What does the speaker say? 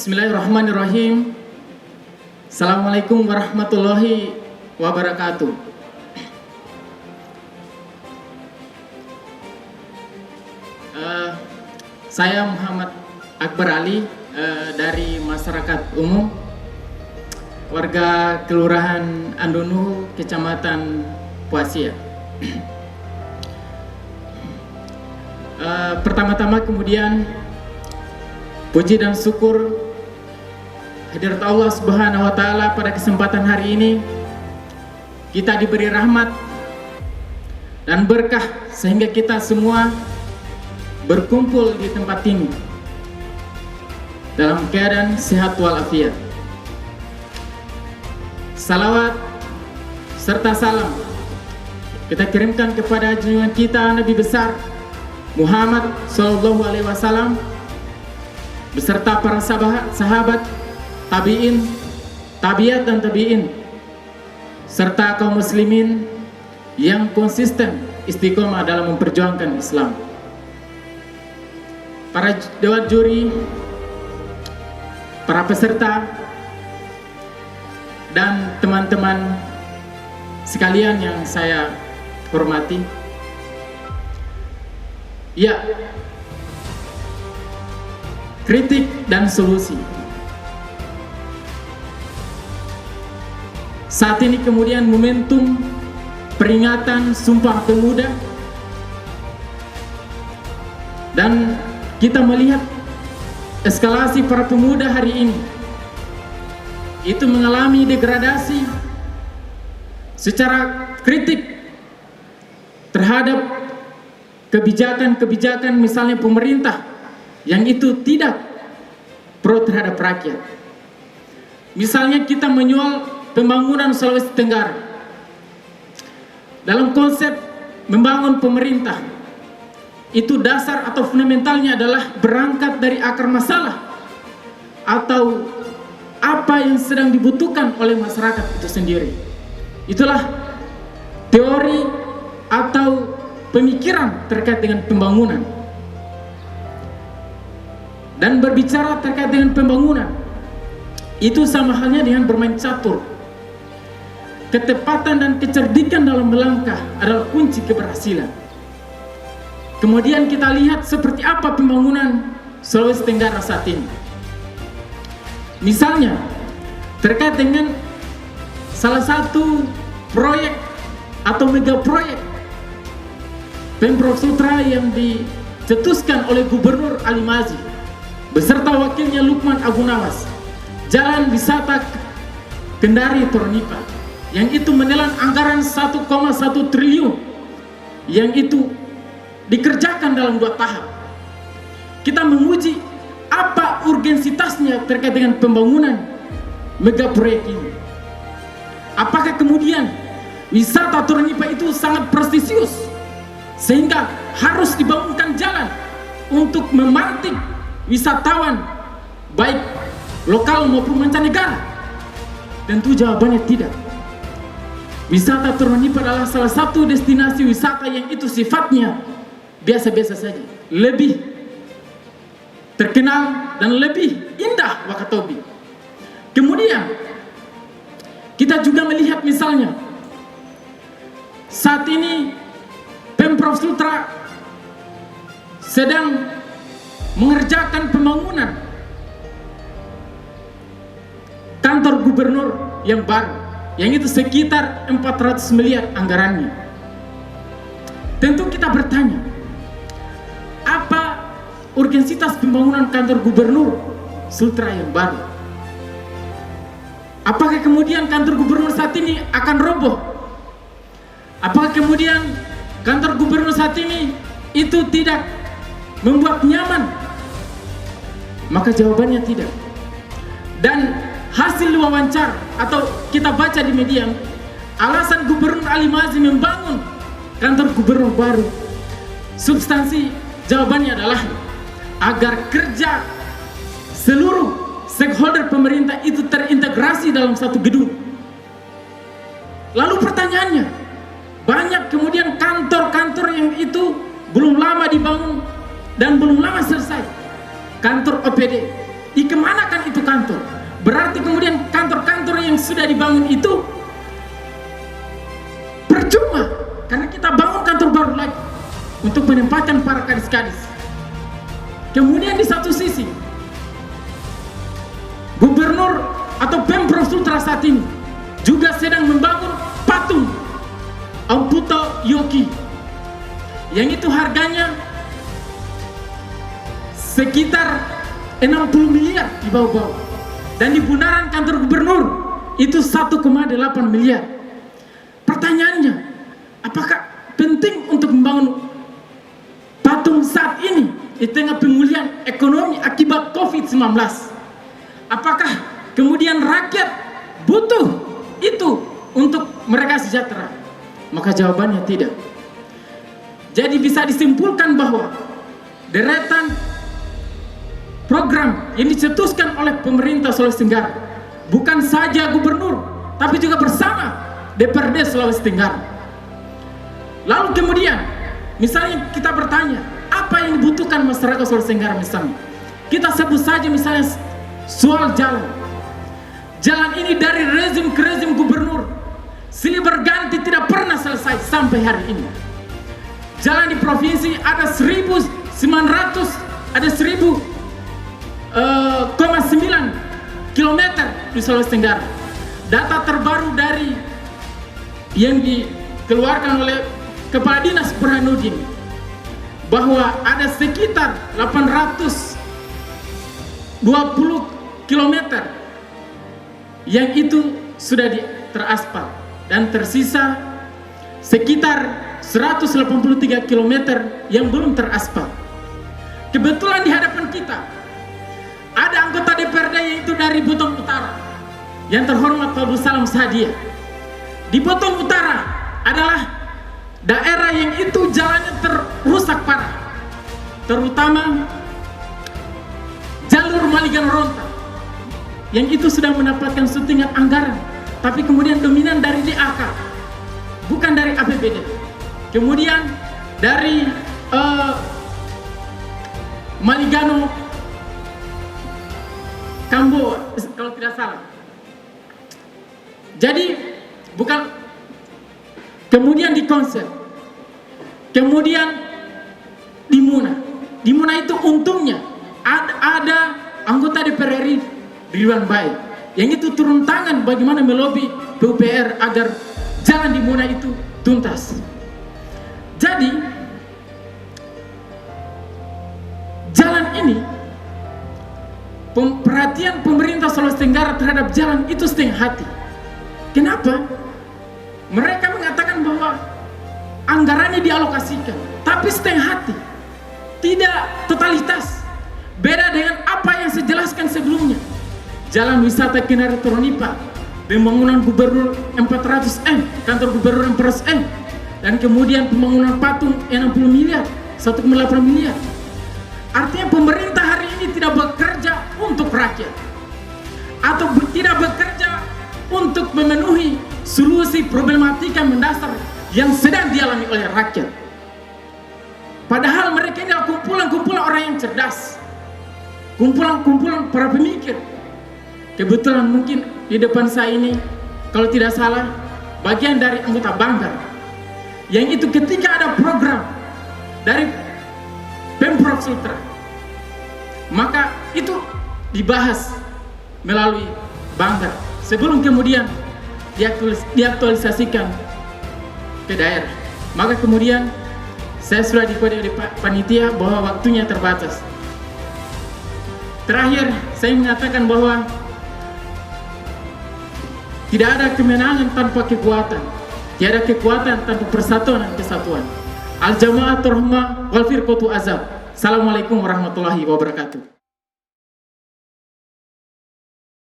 Bismillahirrahmanirrahim. Assalamualaikum warahmatullahi wabarakatuh. Saya Muhammad Akbar Ali dari masyarakat umum, warga Kelurahan Andunu, Kecamatan Puasia. Pertama-tama kemudian puji dan syukur hadirat Allah Subhanahu wa taala pada kesempatan hari ini kita diberi rahmat dan berkah sehingga kita semua berkumpul di tempat ini dalam keadaan sehat walafiat. Salawat serta salam kita kirimkan kepada junjungan kita Nabi besar Muhammad Sallallahu Alaihi Wasallam beserta para sahabat, tabiin, tabiat dan tabiin, serta kaum muslimin yang konsisten istiqomah dalam memperjuangkan Islam. Para dewan juri, para peserta, dan teman-teman sekalian yang saya hormati. Ya, kritik dan solusi. Saat ini kemudian momentum peringatan Sumpah Pemuda, dan kita melihat eskalasi para pemuda hari ini itu mengalami degradasi secara kritik terhadap kebijakan-kebijakan misalnya pemerintah yang itu tidak pro terhadap rakyat. Misalnya kita menyoal pembangunan Sulawesi Tenggara dalam konsep membangun pemerintah, itu dasar atau fundamentalnya adalah berangkat dari akar masalah atau apa yang sedang dibutuhkan oleh masyarakat itu sendiri. Itulah teori atau pemikiran terkait dengan pembangunan. Dan berbicara terkait dengan pembangunan, itu sama halnya dengan bermain catur. Ketepatan dan kecerdikan dalam melangkah adalah kunci keberhasilan. Kemudian kita lihat seperti apa pembangunan Sulawesi Tenggara saat ini. Misalnya terkait dengan salah satu proyek atau mega proyek Pemprov Sultra yang dicetuskan oleh Gubernur Ali Mazzi beserta wakilnya Lukman Abu Nawas, Jalan Wisata Kendari Tornipa, yang itu menelan anggaran 1,1 triliun, yang itu dikerjakan dalam 2 tahap. Kita menguji apa urgensitasnya terkait dengan pembangunan mega proyek ini. Apakah kemudian wisata Tornipa itu sangat prestisius sehingga harus dibangunkan jalan untuk memantik wisatawan baik lokal maupun mancanegara? Tentu jawabannya tidak. Wisata Tornipa adalah salah satu destinasi wisata yang itu sifatnya biasa-biasa saja, lebih terkenal dan lebih indah Wakatobi. Kemudian kita juga melihat misalnya saat ini Pemprov Sultra sedang mengerjakan pembangunan kantor gubernur yang baru, yang itu sekitar 400 miliar anggarannya. Tentu kita bertanya, apa urgensitas pembangunan kantor gubernur Sultra yang baru? Apakah kemudian kantor gubernur saat ini akan roboh? Apakah kemudian kantor gubernur saat ini itu tidak membuat nyaman? Maka jawabannya tidak. Dan hasil wawancara atau kita baca di media, alasan Gubernur Ali Mazzi membangun kantor gubernur baru, substansi jawabannya adalah agar kerja seluruh stakeholder pemerintah itu terintegrasi dalam satu gedung. Lalu pertanyaannya, banyak kemudian kantor-kantor yang itu belum lama dibangun dan belum lama selesai. Kantor OPD, Dikemanakan itu kantor? Berarti kemudian kantor-kantor yang sudah dibangun itu percuma, karena kita bangun kantor baru lagi untuk menempatkan para kadis-kadis. Kemudian di satu sisi, Gubernur atau Pemprov Sultra saat ini juga sedang membangun patung Amputo Yoki, yang itu harganya sekitar 60 miliar di bawah-bawah. Dan di bundaran kantor gubernur itu 1,8 miliar. Pertanyaannya, apakah penting untuk membangun patung saat ini di tengah pemulihan ekonomi akibat COVID-19? Apakah kemudian rakyat butuh itu untuk mereka sejahtera? Maka jawabannya tidak. Jadi bisa disimpulkan bahwa deretan program yang dicetuskan oleh pemerintah Sulawesi Tenggara, bukan saja gubernur, tapi juga bersama DPRD Sulawesi Tenggara. Lalu kemudian, misalnya kita bertanya, apa yang dibutuhkan masyarakat Sulawesi Tenggara misalnya? Kita sebut saja misalnya soal jalan. Jalan ini dari rezim ke rezim gubernur silih berganti tidak pernah selesai sampai hari ini. Jalan di provinsi ada 1.900, ada 1.000,9 kilometer di Sulawesi Tenggara. Data terbaru dari yang dikeluarkan oleh Kepala Dinas Burhanuddin bahwa ada sekitar 820 kilometer yang itu sudah teraspal dan tersisa sekitar 183 kilometer yang belum teraspal. Kebetulan di hadapan kita ada anggota DPRD yaitu dari Buton Utara yang terhormat Pak Salam Sadia. Di Buton Utara adalah daerah yang itu jalannya terusak parah, terutama jalur Maligan-Ronta yang itu sudah mendapatkan setengah anggaran, tapi kemudian dominan dari DAK, bukan dari APBD. Kemudian dari Maligano Kambo kalau tidak salah. Jadi bukan, kemudian di Konser, kemudian di Muna. Di Muna itu untungnya ada anggota DPR RI Ridwan Baik yang itu turun tangan bagaimana melobi PUPR agar jalan di Muna itu tuntas. Jadi jalan ini, perhatian pemerintah Sulawesi Tenggara terhadap jalan itu setengah hati. Kenapa? Mereka mengatakan bahwa anggarannya dialokasikan, tapi setengah hati, tidak totalitas. Beda dengan apa yang saya jelaskan sebelumnya. Jalan wisata Kinara Toronipa, pembangunan gubernur 400M, kantor gubernur 400M, dan kemudian pembangunan patung 60 miliar, 1,8 miliar. Artinya pemerintah hari ini tidak bekerja untuk rakyat, atau tidak bekerja untuk memenuhi solusi problematika mendasar yang sedang dialami oleh rakyat. Padahal mereka ini adalah kumpulan-kumpulan orang yang cerdas, kumpulan-kumpulan para pemikir. Kebetulan mungkin di depan saya ini, kalau tidak salah, bagian dari anggota Banggar, yang itu ketika ada program dari Pemprov Sultra, maka itu dibahas melalui Banggar sebelum kemudian diaktualisasikan ke daerah. Maka kemudian saya sudah dikode oleh panitia bahwa waktunya terbatas. Terakhir saya mengatakan bahwa tidak ada kemenangan tanpa kekuatan, tiada kekuatan tanpa persatuan dan kesatuan. Al-Jama'atul Rahmah wal Firqatul Azab. Assalamualaikum warahmatullahi wabarakatuh.